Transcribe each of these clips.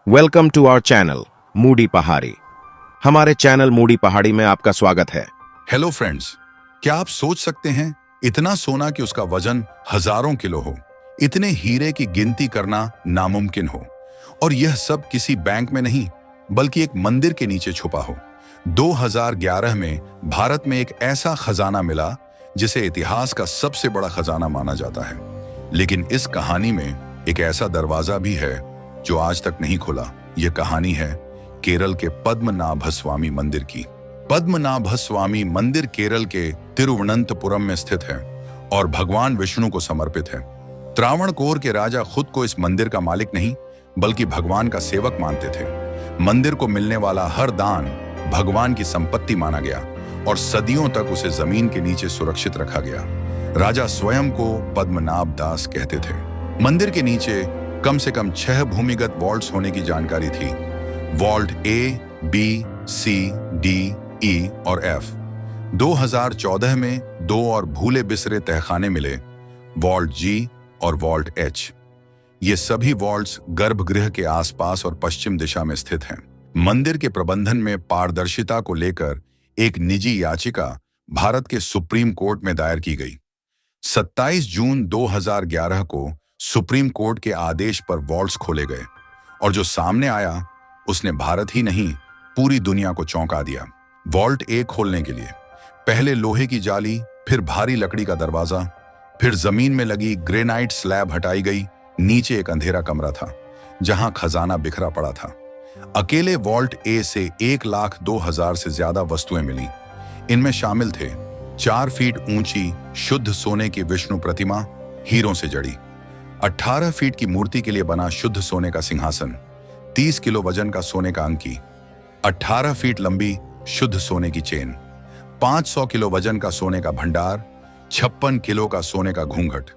Welcome to our channel moody Pahadi. हमारे channel moody पहाड़ी में आपका स्वागत है। हेलो फ्रेंड्स, क्या आप सोच सकते हैं इतना सोना कि उसका वजन हजारों किलो हो, इतने हीरे की गिनती करना नामुमकिन हो, और यह सब किसी बैंक में नहीं बल्कि एक मंदिर के नीचे छुपा हो। 2011 में भारत में एक ऐसा खजाना मिला जिसे इतिहास का सबसे बड़ा खजाना माना जाता है। लेकिन इस कहानी में एक ऐसा दरवाजा भी है जो आज तक नहीं खुला। यह कहानी है केरल के पद्मनाभस्वामी मंदिर की। पद्मनाभस्वामी मंदिर केरल के तिरुवनंतपुरम में स्थित है और भगवान विष्णु को समर्पित है। त्रावणकोर के राजा खुद को इस मंदिर का मालिक नहीं बल्कि भगवान का सेवक मानते थे। मंदिर को मिलने वाला हर दान भगवान की संपत्ति माना गया और सदियों तक उसे जमीन के नीचे सुरक्षित रखा गया। राजा स्वयं को पद्मनाभ दास कहते थे। मंदिर के नीचे कम से कम 6 भूमिगत वॉल्ट्स होने की जानकारी थी। वॉल्ट ए, बी, सी, डी, ई और एफ। 2014 में 2 और भूले बिसरे तहखाने मिले, वॉल्ट जी और वॉल्ट एच। ये सभी वॉल्ट्स गर्भगृह के आसपास और पश्चिम दिशा में स्थित हैं। मंदिर के प्रबंधन में पारदर्शिता को लेकर एक निजी याचिका भारत के सुप्रीम कोर्ट में दायर की गई। 27 जून 2011 को सुप्रीम कोर्ट के आदेश पर वॉल्ट्स खोले गए और जो सामने आया उसने भारत ही नहीं पूरी दुनिया को चौंका दिया। वॉल्ट ए खोलने के लिए पहले लोहे की जाली, फिर भारी लकड़ी का दरवाजा, फिर जमीन में लगी ग्रेनाइट स्लैब हटाई गई। नीचे एक अंधेरा कमरा था जहां खजाना बिखरा पड़ा था। अकेले वॉल्ट ए से 1,02,000 से ज्यादा वस्तुएं मिली। इनमें शामिल थे 4 फीट ऊंची शुद्ध सोने की विष्णु प्रतिमा, हीरों से जड़ी, 18 फीट की मूर्ति के लिए बना शुद्ध सोने का सिंहासन, 30 किलो वजन का सोने का अंकी, 18 फीट लंबी शुद्ध सोने की चेन, 500 किलो वजन का सोने का भंडार, 56 किलो का सोने का घूंघट।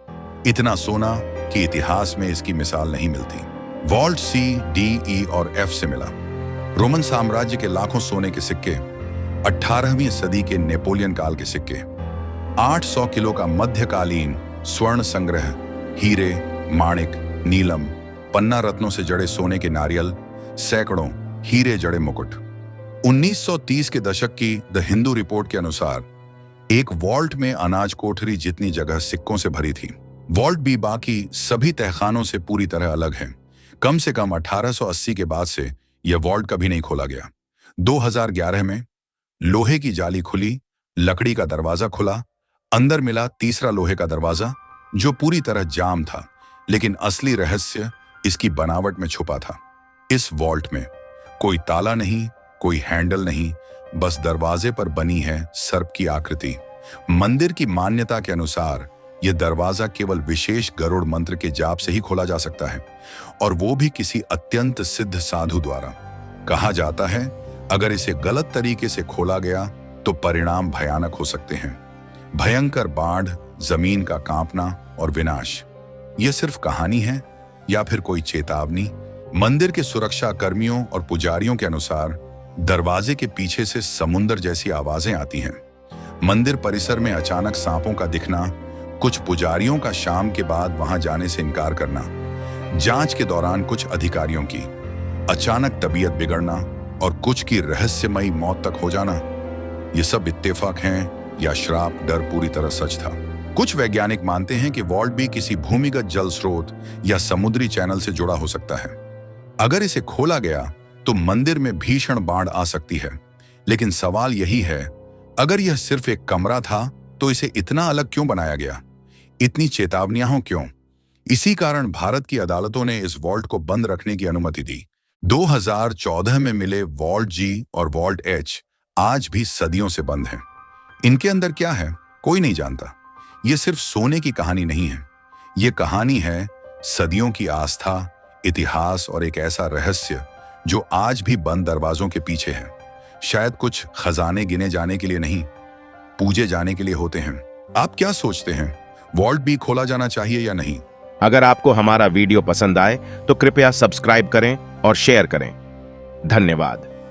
इतना सोना कि इतिहास में इसकी मिसाल नहीं मिलती। वॉल्ट सी, डी, ई और एफ से मिला रोमन साम्राज्य के लाखों सोने के सिक्के, 18वीं सदी के नेपोलियन काल के सिक्के, 800 किलो का मध्यकालीन स्वर्ण संग्रह, हीरे, माणिक, नीलम, पन्ना रत्नों से जड़े सोने के नारियल, सैकड़ों हीरे जड़े मुकुट। 1930 के दशक की द हिंदू रिपोर्ट के अनुसार एक वॉल्ट में अनाज कोठरी जितनी जगह सिक्कों से भरी थी। वॉल्ट भी बाकी सभी तहखानों से पूरी तरह अलग है। कम से कम 1880 के बाद से यह वॉल्ट कभी नहीं खोला गया। 2011 में लोहे की जाली खुली, लकड़ी का दरवाजा खुला, अंदर मिला तीसरा लोहे का दरवाजा जो पूरी तरह जाम था, लेकिन असली रहस्य इसकी बनावट में छुपा था। इस वॉल्ट में कोई ताला नहीं, कोई हैंडल नहीं, बस दरवाजे पर बनी है सर्प की आकृति। मंदिर की मान्यता के अनुसार यह दरवाजा केवल विशेष गरुड़ मंत्र के जाप से ही खोला जा सकता है, और वो भी किसी अत्यंत सिद्ध साधु द्वारा। कहा जाता है अगर इसे गलत तरीके से खोला गया तो परिणाम भयानक हो सकते हैं। भयंकर बाढ़, जमीन का कांपना और विनाश। यह सिर्फ कहानी है या फिर कोई चेतावनी? मंदिर के सुरक्षा कर्मियों और पुजारियों के अनुसार दरवाजे के पीछे से समुंदर जैसी आवाजें आती हैं। मंदिर परिसर में अचानक सांपों का दिखना, कुछ पुजारियों का शाम के बाद वहां जाने से इनकार करना, जांच के दौरान कुछ अधिकारियों की अचानक तबीयत बिगड़ना और कुछ की रहस्यमयी मौत तक हो जाना। ये सब इत्तेफाक हैं या श्राप? डर पूरी तरह सच था। कुछ वैज्ञानिक मानते हैं कि वॉल्ट भी किसी भूमिगत जल स्रोत या समुद्री चैनल से जुड़ा हो सकता है। अगर इसे खोला गया तो मंदिर में भीषण बाढ़ आ सकती है। लेकिन सवाल यही है, अगर यह सिर्फ एक कमरा था तो इसे इतना अलग क्यों बनाया गया? इतनी चेतावनियां क्यों? इसी कारण भारत की अदालतों ने इस वॉल्ट को बंद रखने की अनुमति दी। 2014 में मिले वॉल्ट जी और वॉल्ट एच आज भी सदियों से बंद हैं। इनके अंदर क्या है कोई नहीं जानता। यह सिर्फ सोने की कहानी नहीं है, यह कहानी है सदियों की आस्था, इतिहास और एक ऐसा रहस्य जो आज भी बंद दरवाजों के पीछे है। शायद कुछ खजाने गिने जाने के लिए नहीं, पूजे जाने के लिए होते हैं। आप क्या सोचते हैं, वॉल्ट भी खोला जाना चाहिए या नहीं? अगर आपको हमारा वीडियो पसंद आए तो कृपया सब्सक्राइब करें और शेयर करें। धन्यवाद।